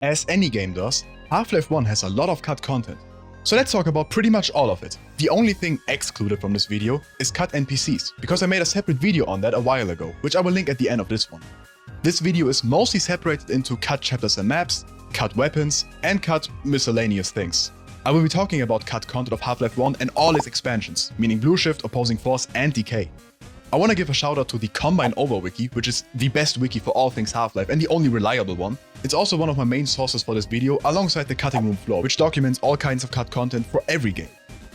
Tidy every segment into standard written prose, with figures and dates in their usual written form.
As any game does, Half-Life 1 has a lot of cut content. So let's talk about pretty much all of it. The only thing excluded from this video is cut NPCs, because I made a separate video on that a while ago, which I will link at the end of this one. This video is mostly separated into cut chapters and maps, cut weapons, and cut miscellaneous things. I will be talking about cut content of Half-Life 1 and all its expansions, meaning Blue Shift, Opposing Force, and Decay. I want to give a shout out to the Combine Over Wiki, which is the best wiki for all things Half-Life and the only reliable one. It's also one of my main sources for this video, alongside the Cutting Room Floor, which documents all kinds of cut content for every game.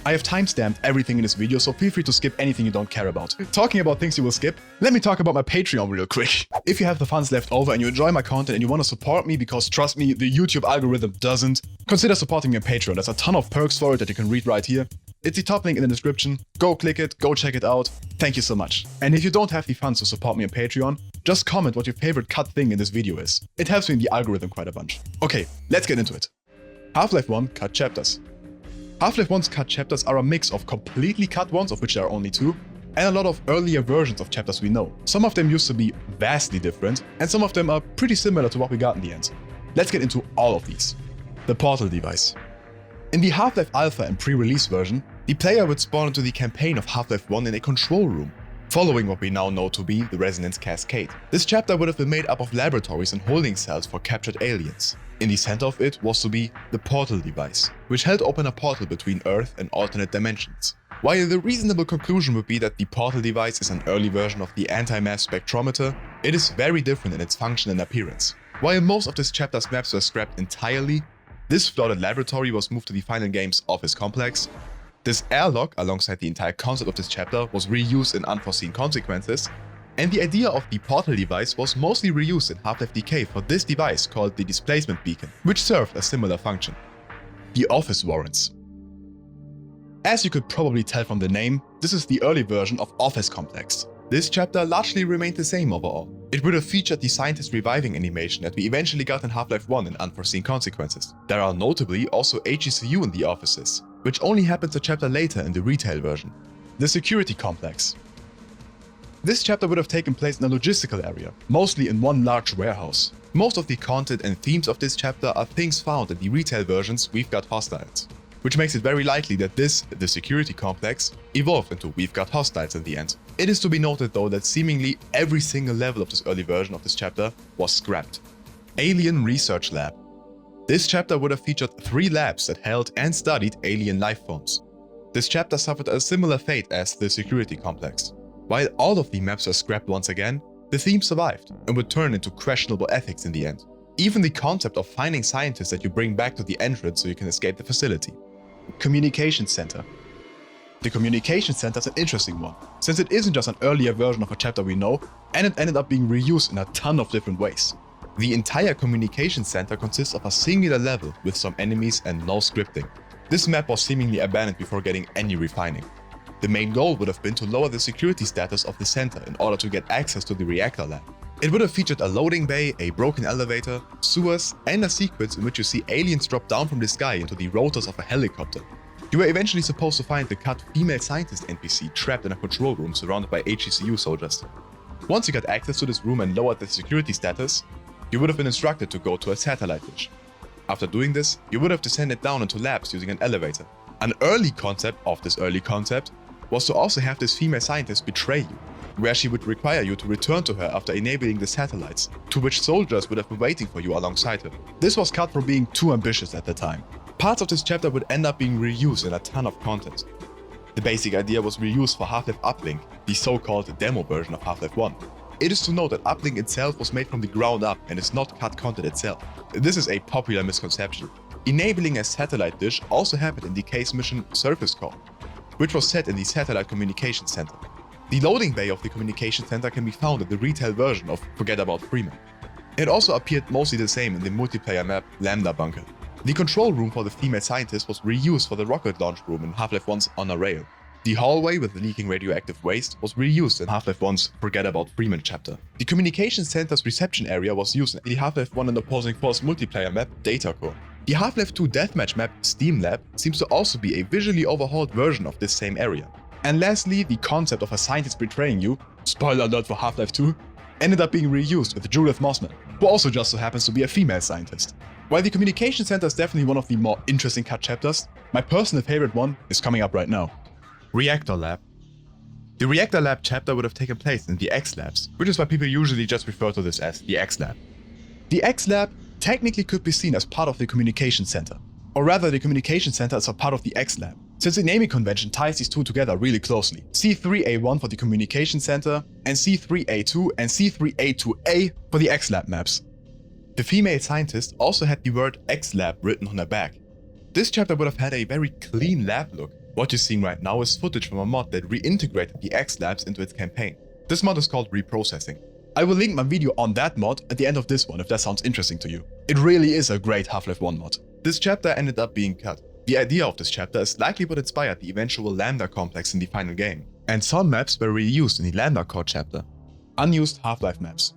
I have timestamped everything in this video, so feel free to skip anything you don't care about. Talking about things you will skip, let me talk about my Patreon real quick. If you have the funds left over and you enjoy my content and you want to support me, because trust me, the YouTube algorithm doesn't, consider supporting me on Patreon. There's a ton of perks for it that you can read right here. It's the top link in the description. Go click it, go check it out. Thank you so much. And if you don't have the funds to support me on Patreon, just comment what your favorite cut thing in this video is. It helps me in the algorithm quite a bunch. Okay, let's get into it. Half-Life 1 cut chapters. Half-Life 1's cut chapters are a mix of completely cut ones, of which there are only 2, and a lot of earlier versions of chapters we know. Some of them used to be vastly different, and some of them are pretty similar to what we got in the end. Let's get into all of these. The portal device. In the Half-Life Alpha and pre-release version, the player would spawn into the campaign of Half-Life 1 in a control room, following what we now know to be the Resonance Cascade. This chapter would have been made up of laboratories and holding cells for captured aliens. In the center of it was to be the portal device, which held open a portal between Earth and alternate dimensions. While the reasonable conclusion would be that the portal device is an early version of the anti-mass spectrometer, it is very different in its function and appearance. While most of this chapter's maps were scrapped entirely, this flooded laboratory was moved to the final game's office complex. This airlock, alongside the entire concept of this chapter, was reused in Unforeseen Consequences, and the idea of the portal device was mostly reused in Half-Life Decay for this device called the Displacement Beacon, which served a similar function. The Office Warrants. As you could probably tell from the name, this is the early version of Office Complex. This chapter largely remained the same overall. It would have featured the scientist reviving animation that we eventually got in Half-Life 1 in Unforeseen Consequences. There are notably also HECU in the offices, which only happens a chapter later in the retail version. The Security Complex. This chapter would have taken place in a logistical area, mostly in one large warehouse. Most of the content and themes of this chapter are things found in the retail versions We've Got Hostiles, which makes it very likely that the Security Complex, evolved into We've Got Hostiles in the end. It is to be noted though that seemingly every single level of this early version of this chapter was scrapped. Alien Research Lab. This chapter would have featured 3 labs that held and studied alien life forms. This chapter suffered a similar fate as the Security Complex. While all of the maps were scrapped once again, the theme survived and would turn into questionable ethics in the end. Even the concept of finding scientists that you bring back to the entrance so you can escape the facility. Communication Center. The Communication Center is an interesting one, since it isn't just an earlier version of a chapter we know, and it ended up being reused in a ton of different ways. The entire Communication Center consists of a singular level with some enemies and no scripting. This map was seemingly abandoned before getting any refining. The main goal would have been to lower the security status of the center in order to get access to the reactor lab. It would have featured a loading bay, a broken elevator, sewers, and a sequence in which you see aliens drop down from the sky into the rotors of a helicopter. You were eventually supposed to find the cut female scientist NPC trapped in a control room surrounded by HECU soldiers. Once you got access to this room and lowered the security status, you would have been instructed to go to a satellite dish. After doing this, you would have descended down into labs using an elevator. An early concept of this early concept was to also have this female scientist betray you, where she would require you to return to her after enabling the satellites, to which soldiers would have been waiting for you alongside her. This was cut for being too ambitious at the time. Parts of this chapter would end up being reused in a ton of content. The basic idea was reused for Half-Life Uplink, the so-called demo version of Half-Life 1. It is to note that Uplink itself was made from the ground up and is not cut content itself. This is a popular misconception. Enabling a satellite dish also happened in Decay's mission Surface Core, which was set in the Satellite Communication Center. The loading bay of the Communication Center can be found in the retail version of Forget About Freeman. It also appeared mostly the same in the multiplayer map Lambda Bunker. The control room for the female scientist was reused for the rocket launch room in Half-Life 1's On a Rail. The hallway with the leaking radioactive waste was reused in Half-Life 1's Forget About Freeman chapter. The Communication Center's reception area was used in the Half-Life 1 and Opposing Force multiplayer map Data Core. The Half-Life 2 deathmatch map Steam Lab seems to also be a visually overhauled version of this same area. And lastly, the concept of a scientist betraying you, spoiler alert for Half-Life 2, ended up being reused with Judith Mossman. who also just so happens to be a female scientist. While the Communication Center is definitely one of the more interesting cut chapters, my personal favorite one is coming up right now. Reactor Lab. The Reactor Lab chapter would have taken place in the X Labs, which is why people usually just refer to this as the X Lab. The X Lab technically could be seen as part of the Communication Center, or rather the Communication Center is a part of the X Lab, since the naming convention ties these two together really closely. C3A1 for the Communication Center, and C3A2 and C3A2A for the X Lab maps. The female scientist also had the word X Lab written on her back. This chapter would have had a very clean lab look. What you're seeing right now is footage from a mod that reintegrated the X Labs into its campaign. This mod is called Reprocessing. I will link my video on that mod at the end of this one if that sounds interesting to you. It really is a great Half-Life 1 mod. This chapter ended up being cut. The idea of this chapter is likely what inspired the eventual Lambda complex in the final game. And some maps were reused in the Lambda core chapter. Unused Half-Life maps.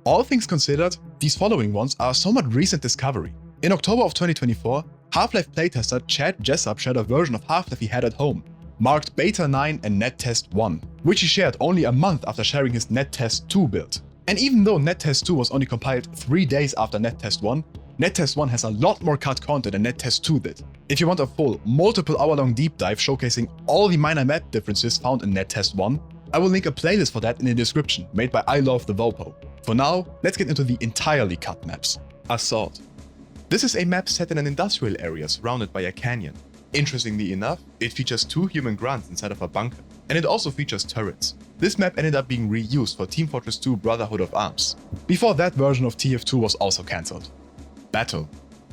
All things considered, these following ones are a somewhat recent discovery. In October of 2024, Half-Life playtester Chad Jessup shared a version of Half-Life he had at home, marked Beta 9 and Nettest 1, which he shared only a month after sharing his Nettest 2 build. And even though Nettest 2 was only compiled 3 days after Nettest 1, Nettest 1 has a lot more cut content than Nettest 2 did. If you want a full, multiple hour-long deep dive showcasing all the minor map differences found in Nettest 1, I will link a playlist for that in the description, made by I Love the Vopo. For now, let's get into the entirely cut maps. Assault. This is a map set in an industrial area surrounded by a canyon. Interestingly enough, it features 2 human grunts inside of a bunker, and it also features turrets. This map ended up being reused for Team Fortress 2 Brotherhood of Arms. Before that version of TF2 was also cancelled. Battle.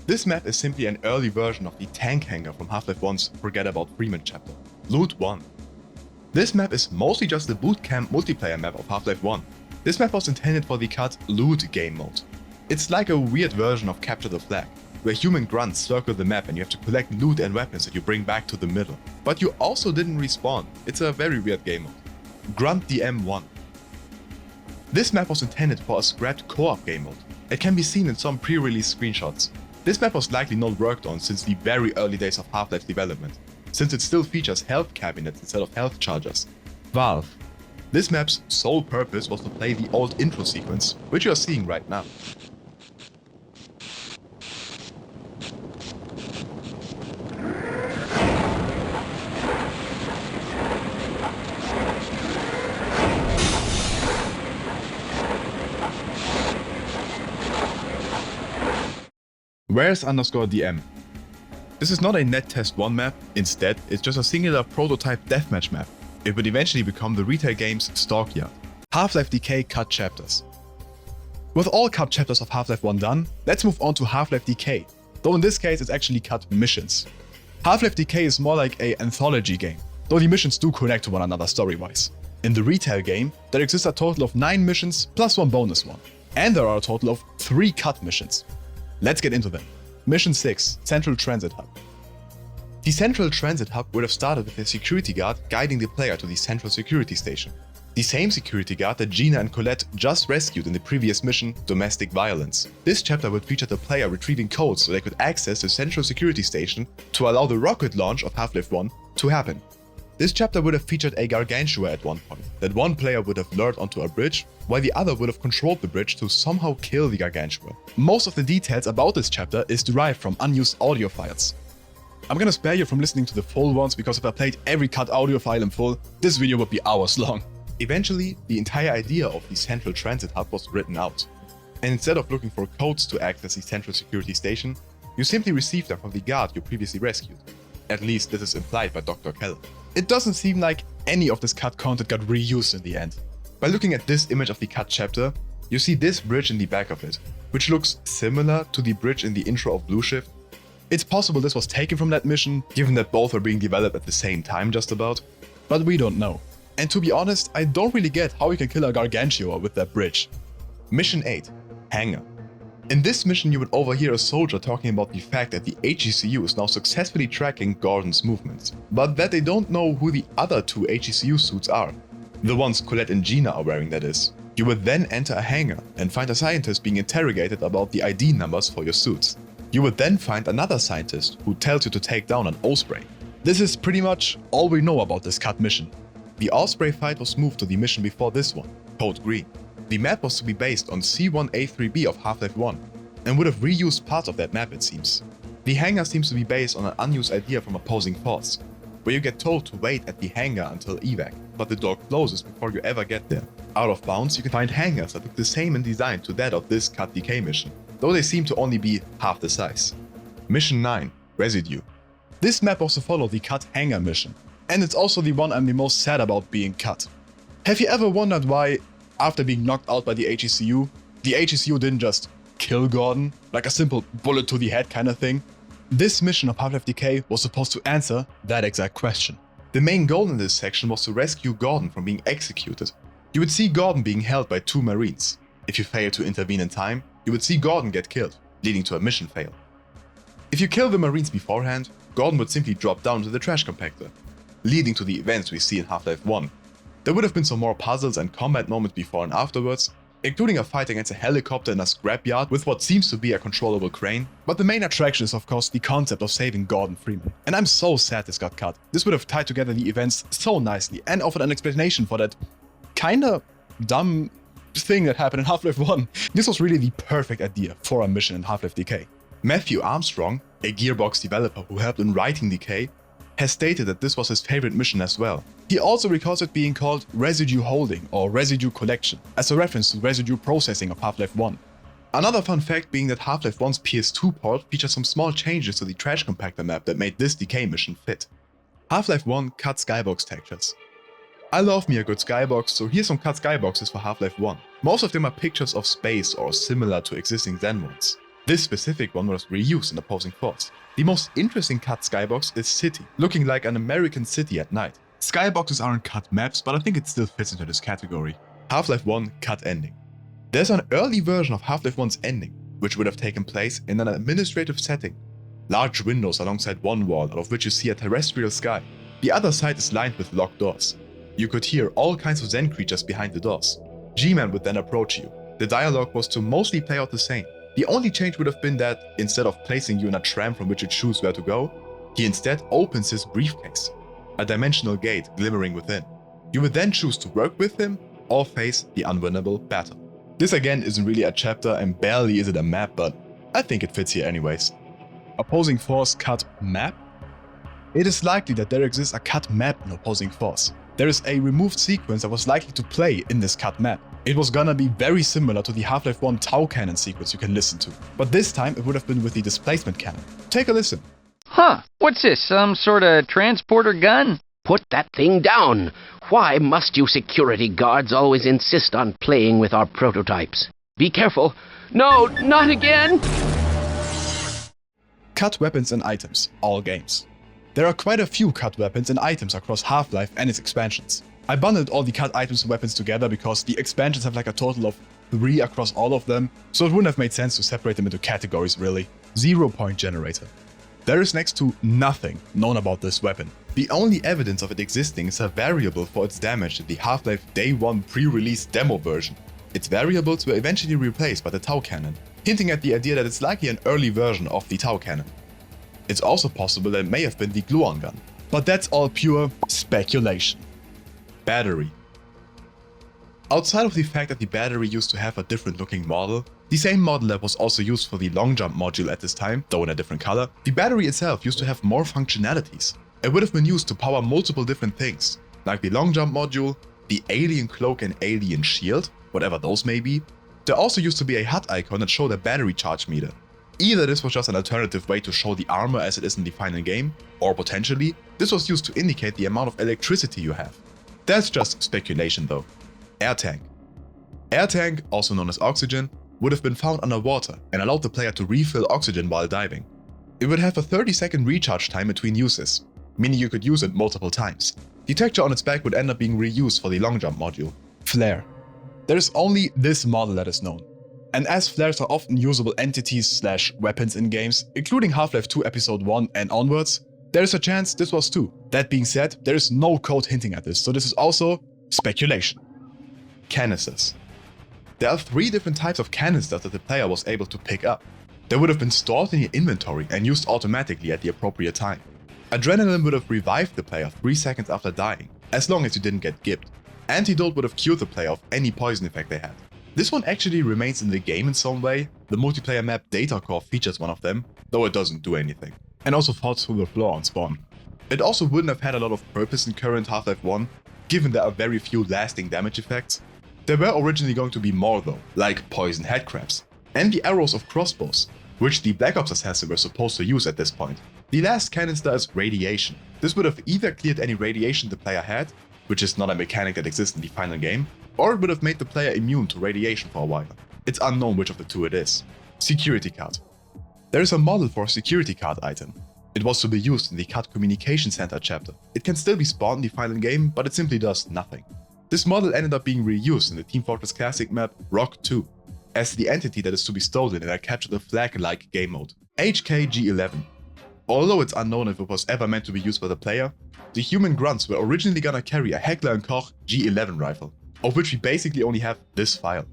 This map is simply an early version of the tank hangar from Half-Life 1's Forget About Freeman chapter. Loot 1. This map is mostly just the bootcamp multiplayer map of Half-Life 1. This map was intended for the cut Loot game mode. It's like a weird version of Capture the Flag, where human grunts circle the map and you have to collect loot and weapons that you bring back to the middle. But you also didn't respawn. It's a very weird game mode. Grunt DM1. This map was intended for a scrapped co-op game mode. It can be seen in some pre-release screenshots. This map was likely not worked on since the very early days of Half-Life development, since it still features health cabinets instead of health chargers. Valve. This map's sole purpose was to play the old intro sequence, which you are seeing right now. Where's _DM? This is not a Nettest 1 map, instead it's just a singular prototype deathmatch map. It would eventually become the retail game's Stockyard. Half-Life Decay cut chapters. With all cut chapters of Half-Life 1 done, let's move on to Half-Life Decay, though in this case it's actually cut missions. Half-Life Decay is more like an anthology game, though the missions do connect to one another story-wise. In the retail game, there exists a total of 9 missions plus 1 bonus one, and there are a total of 3 cut missions. Let's get into them. Mission 6, Central Transit Hub. The Central Transit Hub would have started with a security guard guiding the player to the Central Security Station. The same security guard that Gina and Colette just rescued in the previous mission, Domestic Violence. This chapter would feature the player retrieving codes so they could access the Central Security Station to allow the rocket launch of Half-Life 1 to happen. This chapter would have featured a Gargantua at one point, that one player would have lured onto a bridge, while the other would have controlled the bridge to somehow kill the Gargantua. Most of the details about this chapter is derived from unused audio files. I'm gonna spare you from listening to the full ones because if I played every cut audio file in full, this video would be hours long. Eventually, the entire idea of the Central Transit Hub was written out. And instead of looking for codes to access the Central Security Station, you simply received them from the guard you previously rescued. At least this is implied by Dr. Kell. It doesn't seem like any of this cut content got reused in the end. By looking at this image of the cut chapter, you see this bridge in the back of it, which looks similar to the bridge in the intro of Blue Shift. It's possible this was taken from that mission, given that both were being developed at the same time just about, but we don't know. And to be honest, I don't really get how you can kill a Gargantua with that bridge. Mission 8, Hangar. In this mission you would overhear a soldier talking about the fact that the HECU is now successfully tracking Gordon's movements, but that they don't know who the other 2 HECU suits are. The ones Colette and Gina are wearing, that is. You would then enter a hangar and find a scientist being interrogated about the ID numbers for your suits. You would then find another scientist who tells you to take down an Osprey. This is pretty much all we know about this cut mission. The Osprey fight was moved to the mission before this one, Code Green. The map was to be based on C1A3B of Half-Life 1, and would have reused parts of that map it seems. The hangar seems to be based on an unused idea from Opposing Force, where you get told to wait at the hangar until evac, but the door closes before you ever get there. Out of bounds, you can find hangars that look the same in design to that of this cut Decay mission, though they seem to only be half the size. Mission 9, Residue. This map also followed the cut hangar mission, and it's also the one I'm the most sad about being cut. Have you ever wondered why, after being knocked out by the HECU didn't just kill Gordon, like a simple bullet to the head kind of thing? This mission of Half-Life Decay was supposed to answer that exact question. The main goal in this section was to rescue Gordon from being executed. You would see Gordon being held by 2 Marines. If you fail to intervene in time, you would see Gordon get killed, leading to a mission fail. If you kill the Marines beforehand, Gordon would simply drop down to the trash compactor, leading to the events we see in Half-Life 1. There would have been some more puzzles and combat moments before and afterwards, including a fight against a helicopter in a scrapyard with what seems to be a controllable crane, but the main attraction is of course the concept of saving Gordon Freeman. And I'm so sad this got cut. This would have tied together the events so nicely and offered an explanation for that kinda dumb thing that happened in Half-Life 1. This was really the perfect idea for a mission in Half-Life Decay. Matthew Armstrong, a Gearbox developer who helped in writing Decay, has stated that this was his favorite mission as well. He also recalls it being called Residue Holding or Residue Collection, as a reference to residue processing of Half-Life 1. Another fun fact being that Half-Life 1's PS2 port featured some small changes to the trash compactor map that made this Decay mission fit. Half-Life 1 cut Skybox Textures. I love me a good skybox, so here's some cut skyboxes for Half-Life 1. Most of them are pictures of space or similar to existing Zen ones. This specific one was reused in Opposing Force. The most interesting cut skybox is City, looking like an American city at night. Skyboxes aren't cut maps, but I think it still fits into this category. Half-Life 1 cut ending. There's an early version of Half-Life 1's ending, which would have taken place in an administrative setting. Large windows alongside one wall, out of which you see a terrestrial sky. The other side is lined with locked doors. You could hear all kinds of Zen creatures behind the doors. G-Man would then approach you. The dialogue was to mostly play out the same. The only change would have been that, instead of placing you in a tram from which you choose where to go, he instead opens his briefcase, a dimensional gate glimmering within. You would then choose to work with him or face the unwinnable battle. This again isn't really a chapter and barely is it a map, but I think it fits here anyways. Opposing Force cut map? It is likely that there exists a cut map in Opposing Force. There is a removed sequence that was likely to play in this cut map. It was gonna be very similar to the Half-Life 1 Tau Cannon sequence you can listen to, but this time it would have been with the displacement cannon. Take a listen. Huh, what's this, some sort of transporter gun? Put that thing down! Why must you security guards always insist on playing with our prototypes? Be careful! No, not again! Cut weapons and items, all games. There are quite a few cut weapons and items across Half-Life and its expansions. I bundled all the cut items and weapons together because the expansions have like a total of 3 across all of them, so it wouldn't have made sense to separate them into categories really. 0 point generator. There is next to nothing known about this weapon. The only evidence of it existing is a variable for its damage in the Half-Life Day 1 pre-release demo version. Its variables were eventually replaced by the Tau Cannon, hinting at the idea that it's likely an early version of the Tau Cannon. It's also possible that it may have been the gluon gun, but that's all pure speculation. Battery. Outside of the fact that the battery used to have a different looking model, the same model that was also used for the long jump module at this time, though in a different color, the battery itself used to have more functionalities. It would have been used to power multiple different things, like the long jump module, the alien cloak and alien shield, whatever those may be. There also used to be a HUD icon that showed a battery charge meter. Either this was just an alternative way to show the armor as it is in the final game, or potentially, this was used to indicate the amount of electricity you have. That's just speculation though. Air tank. Air tank, also known as oxygen, would have been found underwater and allowed the player to refill oxygen while diving. It would have a 30-second recharge time between uses, meaning you could use it multiple times. The texture on its back would end up being reused for the long jump module. Flare. There is only this model that is known. And as flares are often usable entities/weapons in games, including Half-Life 2 Episode 1 and onwards, there is a chance this was too. That being said, there is no code hinting at this, so this is also speculation. Canisters. There are 3 different types of canisters that the player was able to pick up. They would have been stored in your inventory and used automatically at the appropriate time. Adrenaline would have revived the player 3 seconds after dying, as long as you didn't get gipped. Antidote would have cured the player of any poison effect they had. This one actually remains in the game in some way. The multiplayer map Data Core features one of them, though it doesn't do anything, and also falls through the floor on spawn. It also wouldn't have had a lot of purpose in current Half-Life 1, given there are very few lasting damage effects. There were originally going to be more though, like poison headcrabs, and the arrows of crossbows, which the Black Ops assassin were supposed to use at this point. The last canister is radiation. This would have either cleared any radiation the player had, which is not a mechanic that exists in the final game, or it would have made the player immune to radiation for a while. It's unknown which of the two it is. Security card. There is a model for a security card item. It was to be used in the CUT Communication Center chapter. It can still be spawned in the final game, but it simply does nothing. This model ended up being reused in the Team Fortress Classic map Rock 2, as the entity that is to be stolen in a capture the flag-like game mode, HKG11. Although it's unknown if it was ever meant to be used by the player, the human grunts were originally gonna carry a Heckler & Koch G11 rifle, of which we basically only have this file.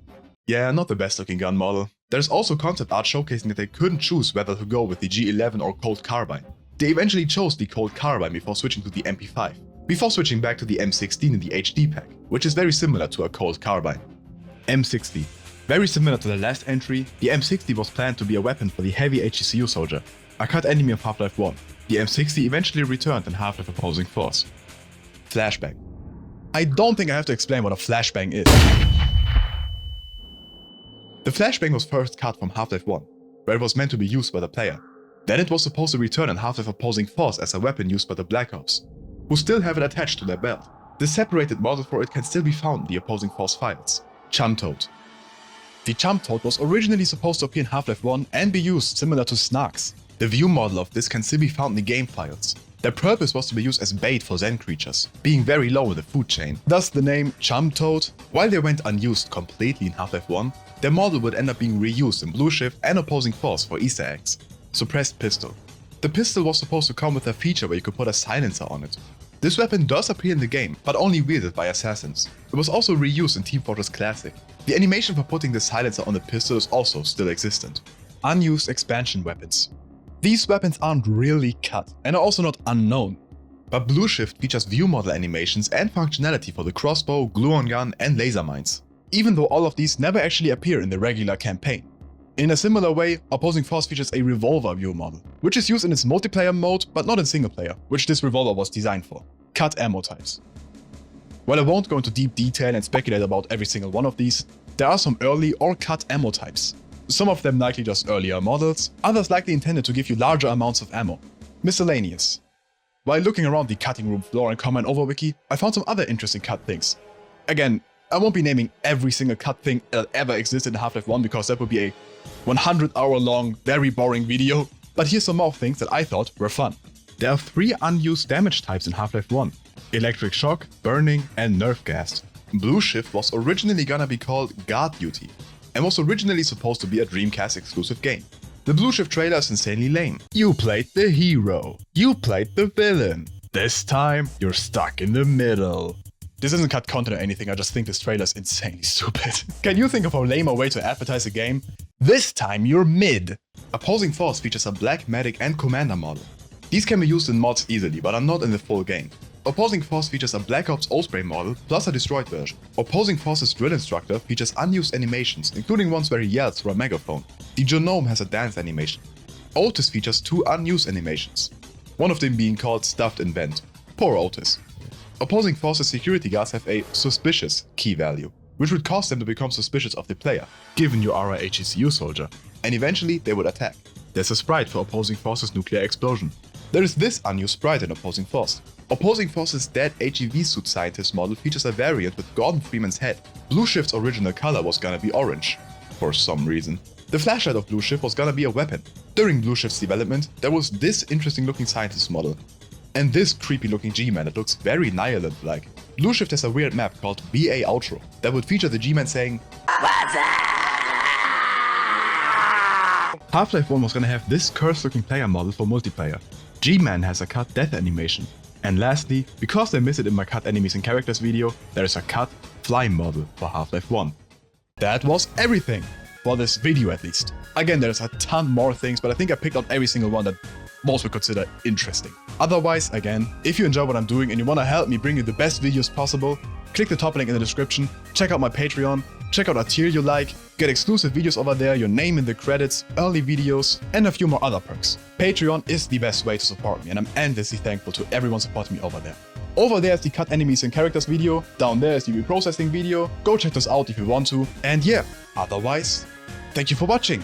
Yeah, not the best looking gun model. There's also concept art showcasing that they couldn't choose whether to go with the G11 or Colt Carbine. They eventually chose the Colt Carbine before switching to the MP5, before switching back to the M16 in the HD pack, which is very similar to a Colt Carbine. M60. Very similar to the last entry, the M60 was planned to be a weapon for the heavy HCU soldier, a cut enemy of Half-Life 1. The M60 eventually returned in Half-Life Opposing Force. Flashbang. I don't think I have to explain what a flashbang is. The flashbang was first cut from Half-Life 1, where it was meant to be used by the player. Then it was supposed to return in Half-Life Opposing Force as a weapon used by the Black Ops, who still have it attached to their belt. The separated model for it can still be found in the Opposing Force files. Chum Toad. The Chum Toad was originally supposed to appear in Half-Life 1 and be used similar to Snarks. The view model of this can still be found in the game files. Their purpose was to be used as bait for Zen creatures, being very low in the food chain. Thus the name Chum Toad. While they went unused completely in Half-Life 1, their model would end up being reused in Blue Shift and Opposing Force for Easter eggs. Suppressed Pistol. The pistol was supposed to come with a feature where you could put a silencer on it. This weapon does appear in the game, but only wielded by assassins. It was also reused in Team Fortress Classic. The animation for putting the silencer on the pistol is also still existent. Unused expansion weapons. These weapons aren't really cut and are also not unknown, but Blue Shift features view model animations and functionality for the crossbow, gluon gun and laser mines, even though all of these never actually appear in the regular campaign. In a similar way, Opposing Force features a revolver view model, which is used in its multiplayer mode but not in single player, which this revolver was designed for. Cut ammo types. While I won't go into deep detail and speculate about every single one of these, there are some early or cut ammo types. Some of them likely just earlier models, others likely intended to give you larger amounts of ammo. Miscellaneous. While looking around the cutting room floor and Command Over Wiki, I found some other interesting cut things. Again, I won't be naming every single cut thing that ever existed in Half-Life 1 because that would be a 100-hour long, very boring video, but here's some more things that I thought were fun. There are 3 unused damage types in Half-Life 1. Electric Shock, Burning and Nerve Gas. Blue Shift was originally gonna be called Guard Duty, and was originally supposed to be a Dreamcast exclusive game. The Blue Shift trailer is insanely lame. You played the hero. You played the villain. This time, you're stuck in the middle. This isn't cut content or anything, I just think this trailer is insanely stupid. Can you think of a lamer way to advertise a game? This time you're mid. Opposing Force features a Black Medic and Commander model. These can be used in mods easily, but are not in the full game. Opposing Force features a Black Ops Osprey model plus a destroyed version. Opposing Force's drill instructor features unused animations, including ones where he yells through a megaphone. The Genome has a dance animation. Otis features 2 unused animations, one of them being called Stuffed Invent. Poor Otis. Opposing Force's security guards have a suspicious key value, which would cause them to become suspicious of the player, given you are a HCU soldier, and eventually they would attack. There's a sprite for Opposing Force's nuclear explosion. There is this unused sprite in Opposing Force. Opposing Force's dead HEV suit scientist model features a variant with Gordon Freeman's head. Blue Shift's original color was gonna be orange, for some reason. The flashlight of Blue Shift was gonna be a weapon. During Blue Shift's development, there was this interesting looking scientist model, and this creepy looking G-Man that looks very Nihilant-like. Blue Shift has a weird map called BA Outro that would feature the G-Man saying, "What's up?" Half-Life 1 was gonna have this cursed looking player model for multiplayer. G-Man has a cut death animation. And lastly, because I missed it in my cut enemies and characters video, there is a cut fly model for Half-Life 1. That was everything, for this video at least. Again, there's a ton more things, but I think I picked out every single one that most would consider interesting. Otherwise, again, if you enjoy what I'm doing and you want to help me bring you the best videos possible, click the top link in the description, check out my Patreon, check out a tier you like, get exclusive videos over there, your name in the credits, early videos, and a few more other perks. Patreon is the best way to support me, and I'm endlessly thankful to everyone supporting me over there. Over there is the cut enemies and characters video, down there is the reprocessing video, go check those out if you want to, and yeah, otherwise, thank you for watching.